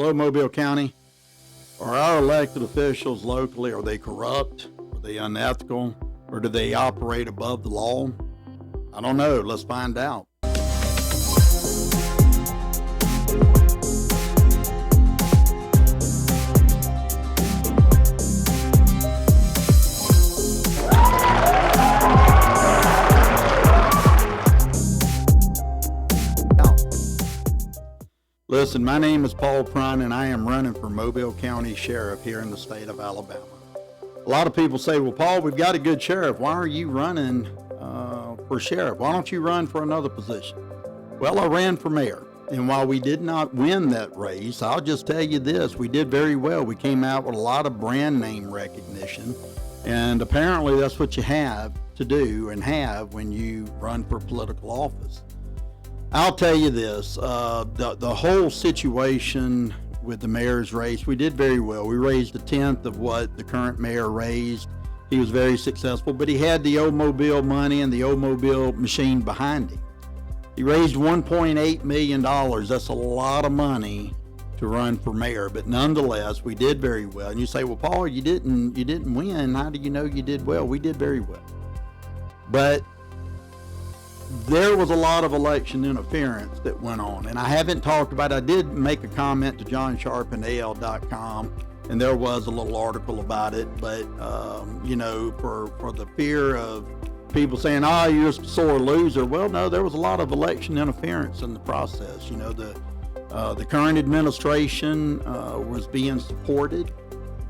Hello, Mobile County. Are our elected officials locally, are they corrupt? Are they unethical? Or do they operate above the law? I don't know. Let's find out. Listen, my name is Paul Prine, and I am running for Mobile County Sheriff here in the state of Alabama. A lot of people say, well, Paul, we've got a good sheriff. Why are you running for sheriff? Why don't you run for another position? Well, I ran for mayor, and while we did not win that race, I'll just tell you this, we did very well. We came out with a lot of brand name recognition, and apparently that's what you have to do and have when you run for political office. I'll tell you this, the whole situation with the mayor's race, we did very well. We raised a tenth of what the current mayor raised. He was very successful, but he had the old Mobile money and the old Mobile machine behind him. He raised $1.8 million. That's a lot of money to run for mayor, but nonetheless, we did very well. And you say, well, Paul, you didn't win. How do you know you did well? We did very well. But there was a lot of election interference that went on, and I haven't talked about it. I did make a comment to John Sharp and AL.com, and there was a little article about it, but for the fear of people saying, oh, you're a sore loser. Well, no, there was a lot of election interference in the process. The current administration was being supported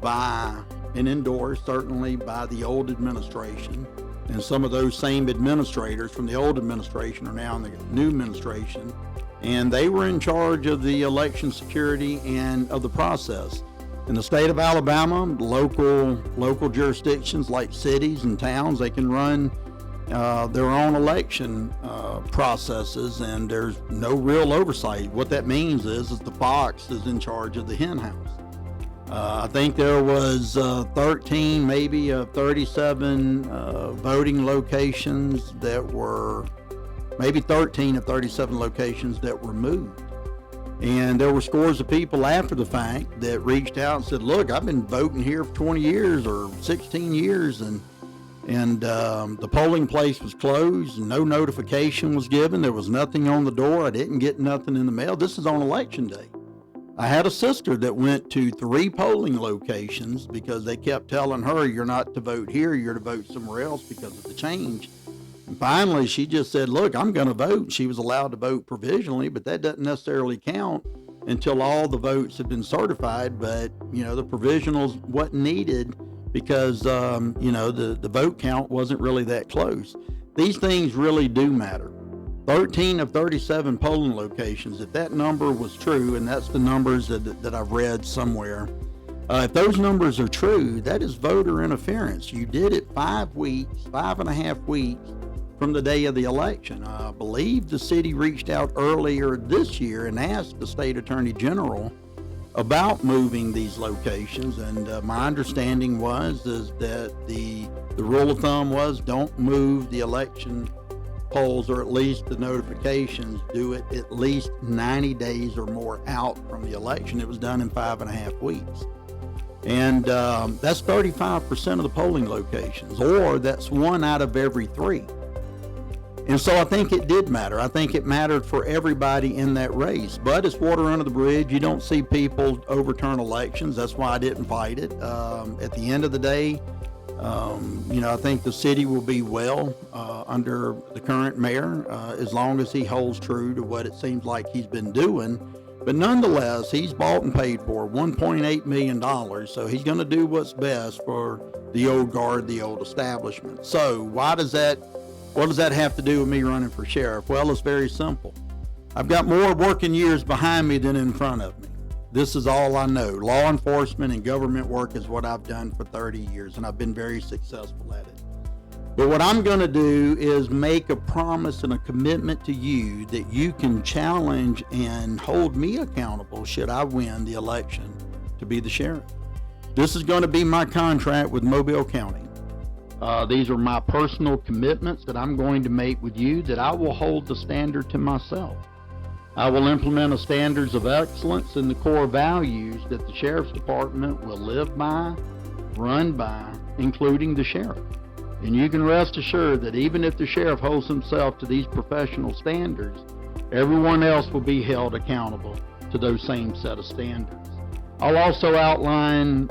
by and endorsed certainly by the old administration. And some of those same administrators from the old administration are now in the new administration, and they were in charge of the election security and of the process. In the state of Alabama, local jurisdictions like cities and towns, they can run their own election processes, and there's no real oversight. What that means is the fox is in charge of the hen house. I think there was 13, maybe 37 voting locations that were, maybe 13 of 37 locations that were moved. And there were scores of people after the fact that reached out and said, look, I've been voting here for 20 years or 16 years, and the polling place was closed, and no notification was given. There was nothing on the door. I didn't get nothing in the mail. This is on election day. I had a sister that went to 3 polling locations because they kept telling her, you're not to vote here, you're to vote somewhere else because of the change. And finally, she just said, look, I'm going to vote. She was allowed to vote provisionally, but that doesn't necessarily count until all the votes have been certified. But, the provisionals wasn't needed because, the vote count wasn't really that close. These things really do matter. 13 of 37 polling locations, if that number was true, and that's the numbers that I've read somewhere, if those numbers are true, that is voter interference. You did it 5.5 weeks from the day of the election. I believe the city reached out earlier this year and asked the state attorney general about moving these locations, and my understanding is that the rule of thumb was don't move the election polls, or at least the notifications, do it at least 90 days or more out from the election. It was done in 5.5 weeks. And that's 35% of the polling locations, or that's 1 out of every 3. And so I think it did matter. I think it mattered for everybody in that race. But it's water under the bridge. You don't see people overturn elections. That's why I didn't fight it. At the end of the day, I think the city will be well under the current mayor as long as he holds true to what it seems like he's been doing. But nonetheless, he's bought and paid for $1.8 million, so he's going to do what's best for the old guard, the old establishment. So what does that have to do with me running for sheriff? Well, it's very simple. I've got more working years behind me than in front of me. This is all I know. Law enforcement and government work is what I've done for 30 years, and I've been very successful at it. But what I'm going to do is make a promise and a commitment to you that you can challenge and hold me accountable should I win the election to be the sheriff. This is going to be my contract with Mobile County. These are my personal commitments that I'm going to make with you, that I will hold the standard to myself. I will implement a standards of excellence and the core values that the Sheriff's Department will live by, run by, including the sheriff. And you can rest assured that even if the sheriff holds himself to these professional standards, everyone else will be held accountable to those same set of standards. I'll also outline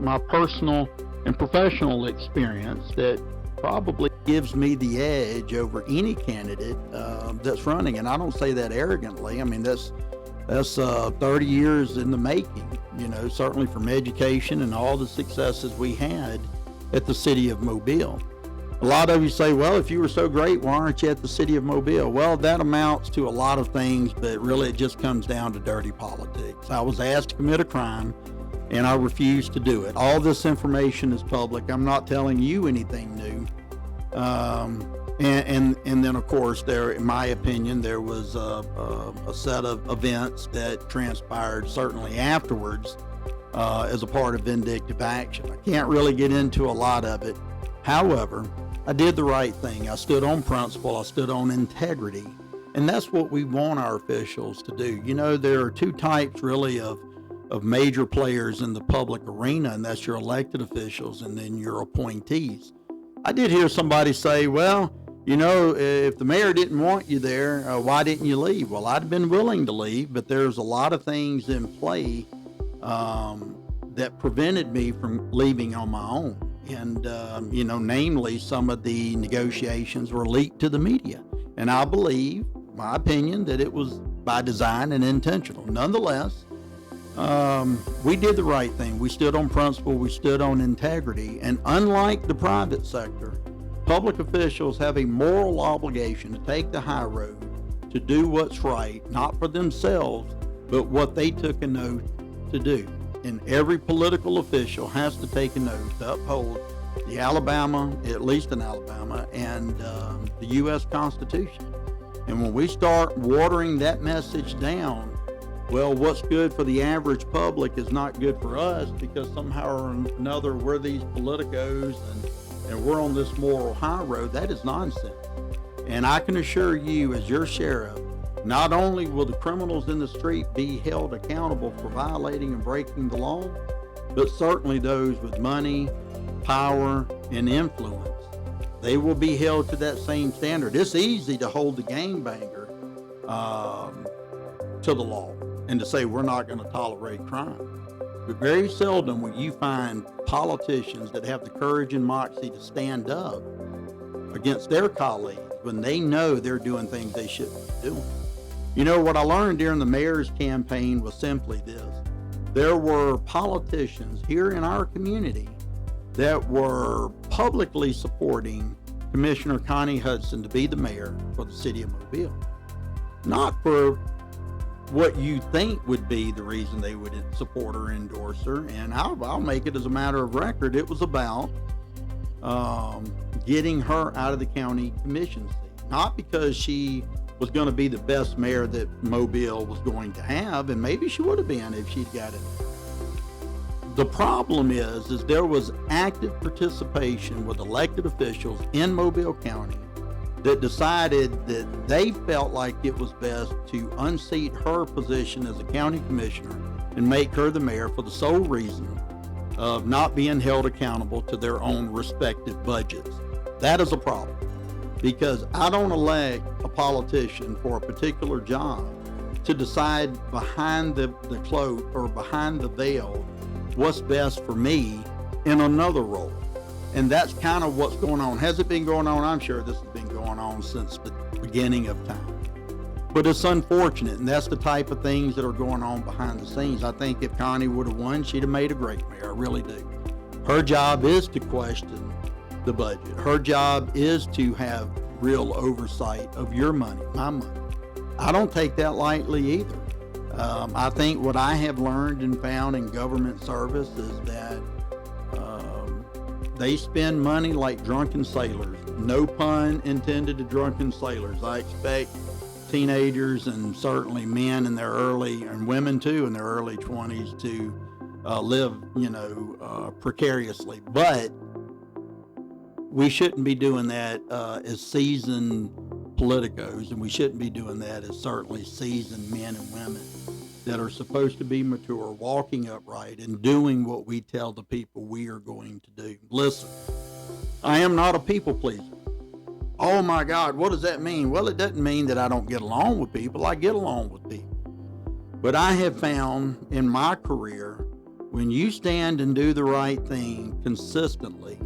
my personal and professional experience that probably gives me the edge over any candidate that's running. And I don't say that arrogantly. I mean, that's 30 years in the making, certainly from education and all the successes we had at the city of Mobile. A lot of you say, well, if you were so great, why aren't you at the city of Mobile? Well, that amounts to a lot of things, but really it just comes down to dirty politics. I was asked to commit a crime, and I refused to do it. All this information is public. I'm not telling you anything new. And then, of course, in my opinion, there was a set of events that transpired certainly afterwards as a part of vindictive action. I can't really get into a lot of it. However, I did the right thing. I stood on principle. I stood on integrity. And that's what we want our officials to do. There are two types really of major players in the public arena, and that's your elected officials and then your appointees. I did hear somebody say, well, if the mayor didn't want you there, why didn't you leave? Well, I'd have been willing to leave, but there's a lot of things in play that prevented me from leaving on my own. And, namely, some of the negotiations were leaked to the media. And I believe, my opinion, that it was by design and intentional. Nonetheless, we did the right thing. We stood on principle. We stood on integrity. And unlike the private sector, public officials have a moral obligation to take the high road, to do what's right, not for themselves, but what they took an oath to do. And every political official has to take an oath to uphold the Alabama, at least in Alabama, and the U.S. Constitution. And when we start watering that message down, well, what's good for the average public is not good for us, because somehow or another we're these politicos and we're on this moral high road. That is nonsense. And I can assure you, as your sheriff, not only will the criminals in the street be held accountable for violating and breaking the law, but certainly those with money, power, and influence. They will be held to that same standard. It's easy to hold the gangbanger to the law and to say we're not going to tolerate crime. But very seldom will you find politicians that have the courage and moxie to stand up against their colleagues when they know they're doing things they shouldn't be doing. What I learned during the mayor's campaign was simply this. There were politicians here in our community that were publicly supporting Commissioner Connie Hudson to be the mayor for the city of Mobile. Not for what you think would be the reason they would support or endorse her, and I'll make it as a matter of record. It was about getting her out of the county commission seat, not because she was going to be the best mayor that Mobile was going to have, and maybe she would have been if she'd got it. The problem is there was active participation with elected officials in Mobile County that decided that they felt like it was best to unseat her position as a county commissioner and make her the mayor for the sole reason of not being held accountable to their own respective budgets. That is a problem, because I don't elect a politician for a particular job to decide behind the cloak or behind the veil what's best for me in another role. And that's kind of what's going on. Has it been going on? I'm sure this has been going on since the beginning of time. But it's unfortunate, and that's the type of things that are going on behind the scenes. I think if Connie would have won, she'd have made a great mayor. I really do. Her job is to question the budget. Her job is to have real oversight of your money, my money. I don't take that lightly either. I think what I have learned and found in government service is that they spend money like drunken sailors. No pun intended to drunken sailors. I expect teenagers and certainly men in their early, and women too, in their early 20s to live, precariously. But we shouldn't be doing that as seasoned politicos, and we shouldn't be doing that, is certainly seasoned men and women that are supposed to be mature, walking upright, and doing what we tell the people we are going to do. Listen, I am not a people pleaser. Oh my God, what does that mean? Well, it doesn't mean that I don't get along with people. I get along with people. But I have found in my career, when you stand and do the right thing consistently,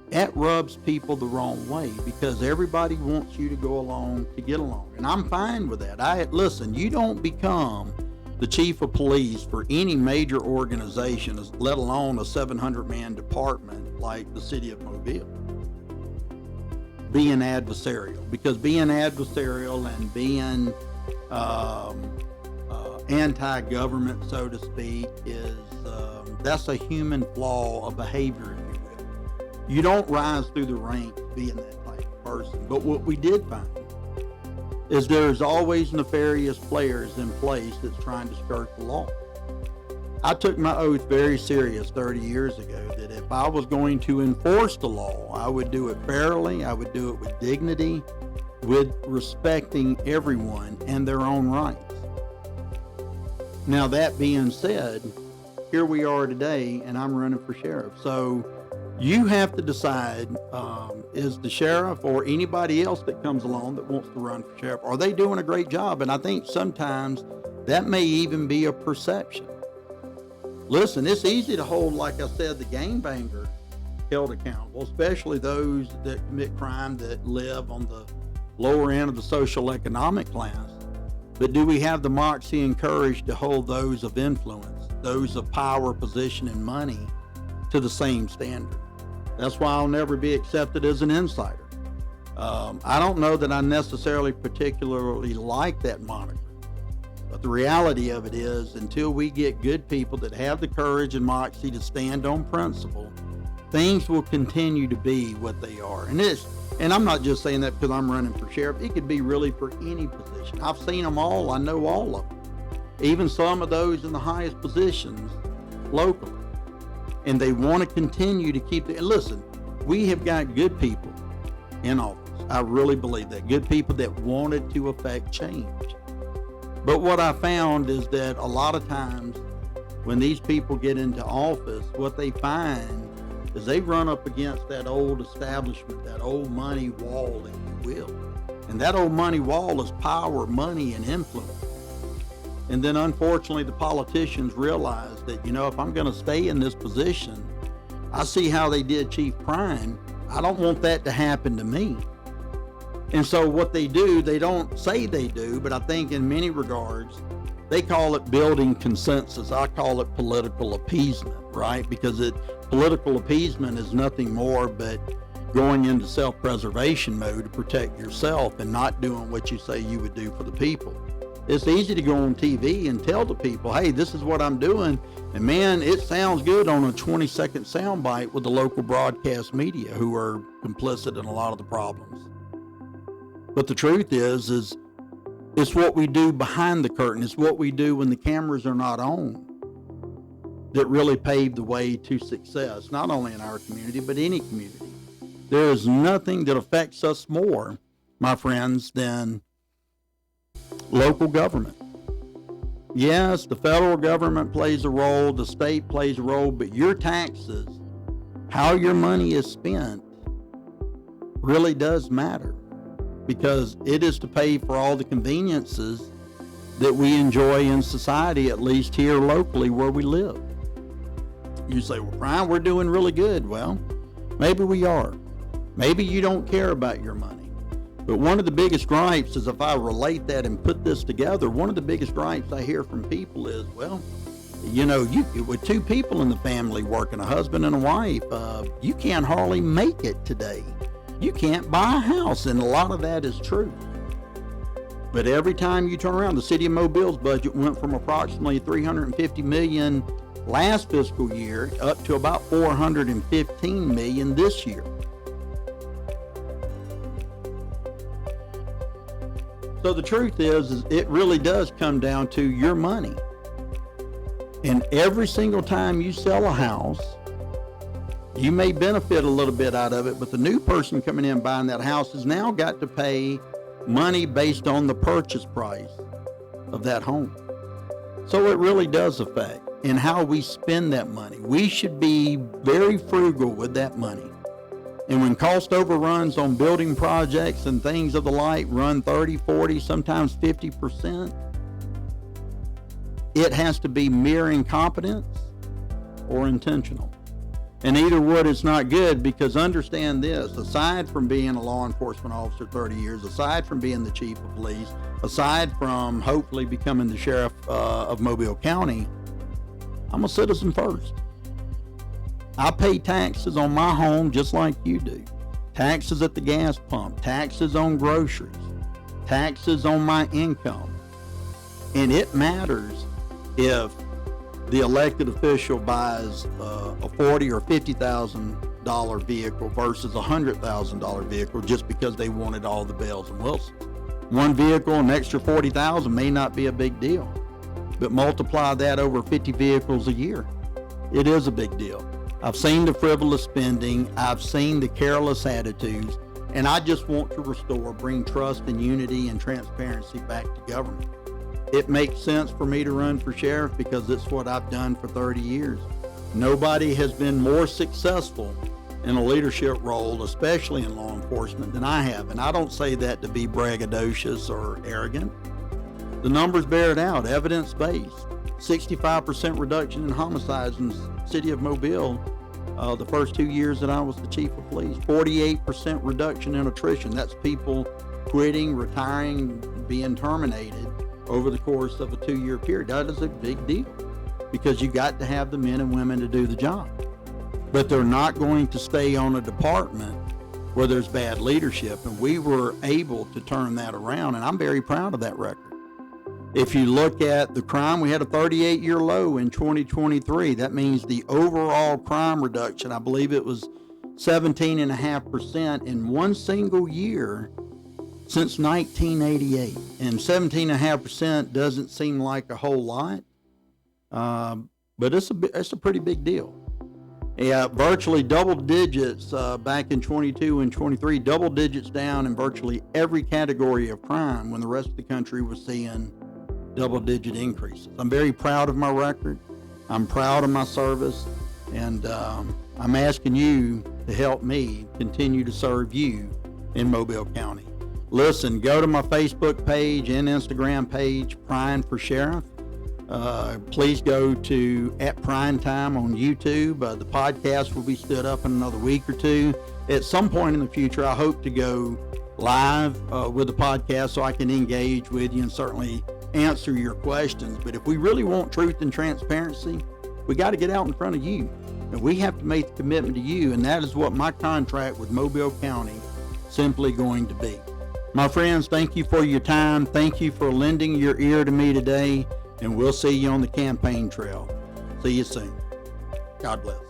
that rubs people the wrong way, because everybody wants you to go along to get along. And I'm fine with that. Listen, you don't become the chief of police for any major organization, let alone a 700-man department like the city of Mobile, being adversarial. Because being adversarial and being anti-government, so to speak, is that's a human flaw of behavior, if you will. You don't rise through the ranks being that type of person. But what we did find is there's always nefarious players in place that's trying to skirt the law. I took my oath very serious 30 years ago that if I was going to enforce the law, I would do it fairly, I would do it with dignity, with respecting everyone and their own rights. Now, that being said, here we are today, and I'm running for sheriff. So you have to decide, is the sheriff or anybody else that comes along that wants to run for sheriff, are they doing a great job? And I think sometimes that may even be a perception. Listen, it's easy to hold, like I said, the gangbanger held accountable, especially those that commit crime that live on the lower end of the social economic class. But do we have the moxie and courage to hold those of influence, those of power, position, and money to the same standard? That's why I'll never be accepted as an insider. I don't know that I necessarily particularly like that moniker. But the reality of it is, until we get good people that have the courage and moxie to stand on principle, things will continue to be what they are. And I'm not just saying that because I'm running for sheriff. It could be really for any position. I've seen them all. I know all of them. Even some of those in the highest positions locally. And they want to continue to keep it. Listen, we have got good people in office. I really believe that. Good people that wanted to affect change. But what I found is that a lot of times when these people get into office, what they find is they run up against that old establishment, that old money wall, if you will. And that old money wall is power, money, and influence. And then unfortunately, the politicians realize that, if I'm going to stay in this position, I see how they did Chief Prine. I don't want that to happen to me. And so what they do, they don't say they do, but I think in many regards, they call it building consensus. I call it political appeasement, right? Because political appeasement is nothing more but going into self-preservation mode to protect yourself and not doing what you say you would do for the people. It's easy to go on TV and tell the people, hey, this is what I'm doing. And man, it sounds good on a 20-second soundbite with the local broadcast media, who are complicit in a lot of the problems. But the truth is it's what we do behind the curtain. It's what we do when the cameras are not on that really paved the way to success, not only in our community, but any community. There is nothing that affects us more, my friends, than local government. Yes, the federal government plays a role, the state plays a role, but your taxes, how your money is spent, really does matter, because it is to pay for all the conveniences that we enjoy in society, at least here locally where we live. You say, well, Prine, we're doing really good. Well, maybe we are. Maybe you don't care about your money. But one of the biggest gripes is, if I relate that and put this together, one of the biggest gripes I hear from people is, well, with two people in the family working, a husband and a wife, you can't hardly make it today. You can't buy a house, and a lot of that is true. But every time you turn around, the city of Mobile's budget went from approximately $350 million last fiscal year up to about $415 million this year. So the truth is it really does come down to your money. And every single time you sell a house, you may benefit a little bit out of it, but the new person coming in buying that house has now got to pay money based on the purchase price of that home. So it really does affect in how we spend that money. We should be very frugal with that money. And when cost overruns on building projects and things of the like run 30, 40, sometimes 50%, it has to be mere incompetence or intentional. And either would is not good, because understand this, aside from being a law enforcement officer 30 years, aside from being the chief of police, aside from hopefully becoming the sheriff of Mobile County, I'm a citizen first. I pay taxes on my home just like you do. Taxes at the gas pump, taxes on groceries, taxes on my income. And it matters if the elected official buys a $40,000 or $50,000 vehicle versus a $100,000 vehicle just because they wanted all the bells and whistles. One vehicle, an extra $40,000 may not be a big deal, but multiply that over 50 vehicles a year. It is a big deal. I've seen the frivolous spending. I've seen the careless attitudes, and I just want to bring trust and unity and transparency back to government. It makes sense for me to run for sheriff because it's what I've done for 30 years. Nobody has been more successful in a leadership role, especially in law enforcement, than I have. And I don't say that to be braggadocious or arrogant. The numbers bear it out, evidence-based. 65% reduction in homicides in the city of Mobile the first 2 years that I was the chief of police. 48% reduction in attrition. That's people quitting, retiring, being terminated over the course of a 2-year period. That is a big deal because you got to have the men and women to do the job. But they're not going to stay on a department where there's bad leadership, and we were able to turn that around, and I'm very proud of that record. If you look at the crime, we had a 38-year low in 2023. That means the overall crime reduction, I believe it was 17.5% in one single year since 1988. And 17.5% doesn't seem like a whole lot, but it's a pretty big deal. Yeah, virtually double digits back in 22 and 23, double digits down in virtually every category of crime when the rest of the country was seeing double-digit increases. I'm very proud of my record. I'm proud of my service, and I'm asking you to help me continue to serve you in Mobile County. Listen, go to my Facebook page and Instagram page, Prine for Sheriff. Please go to @Prine Time on YouTube. The podcast will be stood up in another week or two. At some point in the future, I hope to go live with the podcast so I can engage with you and certainly answer your questions. But if we really want truth and transparency, we got to get out in front of you, and we have to make the commitment to you, and that is what my contract with Mobile County simply going to be. My friends, thank you for your time. Thank you for lending your ear to me today, and we'll see you on the campaign trail. See you soon. God bless.